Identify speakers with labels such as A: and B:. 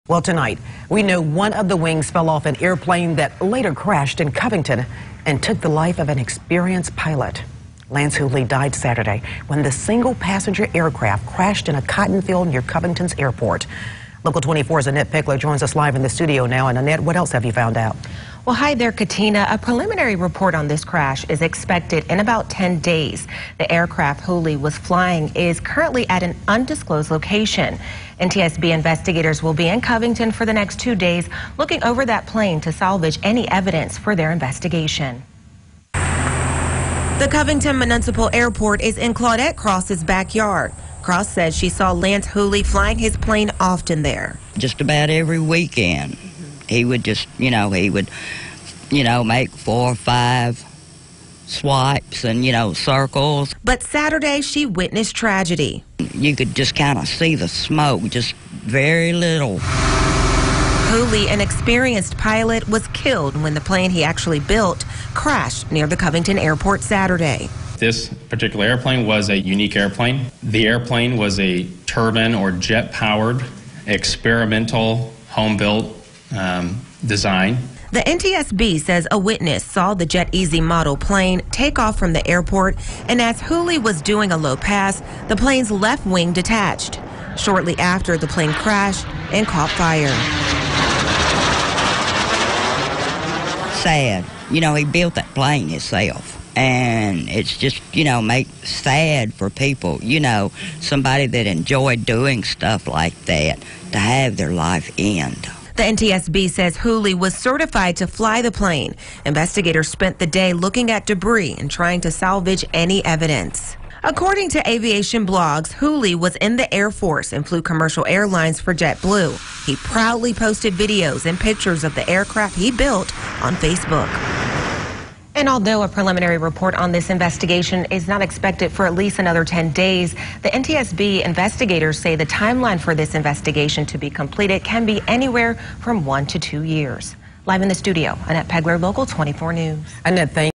A: Well, tonight, we know one of the wings fell off an airplane that later crashed in Covington and took the life of an experienced pilot. Lance Hooley died Saturday when the single-passenger aircraft crashed in a cotton field near Covington's airport. Local 24's Annette Pegler joins us live in the studio now. And Annette, what else have you found out?
B: Well, hi there, Katina. A preliminary report on this crash is expected in about 10 days. The aircraft Hooley was flying is currently at an undisclosed location. NTSB investigators will be in Covington for the next 2 days, looking over that plane to salvage any evidence for their investigation. The Covington Municipal Airport is in Claudette Cross's backyard. Cross says she saw Lance Hooley flying his plane often there.
C: Just about every weekend. He would just, make 4 or 5 swipes and, circles.
B: But Saturday, she witnessed tragedy.
C: You could just kind of see the smoke, just very little.
B: Hooley, an experienced pilot, was killed when the plane he actually built crashed near the Covington airport Saturday.
D: This particular airplane was a unique airplane. The airplane was a turbine or jet-powered, experimental, home-built design.
B: The NTSB says a witness saw the Jet Easy model plane take off from the airport, and as Hooley was doing a low pass, the plane's left wing detached. Shortly after, the plane crashed and caught fire.
C: Sad. He built that plane himself. And it's just, make sad for people, somebody that enjoyed doing stuff like that, to have their life end.
B: The NTSB says Hooley was certified to fly the plane. Investigators spent the day looking at debris and trying to salvage any evidence. According to aviation blogs, Hooley was in the Air Force and flew commercial airlines for JetBlue. He proudly posted videos and pictures of the aircraft he built on Facebook. And although a preliminary report on this investigation is not expected for at least another 10 days, the NTSB investigators say the timeline for this investigation to be completed can be anywhere from 1 to 2 years. Live in the studio, Annette Pegler, Local 24 News.
A: Annette, thank you.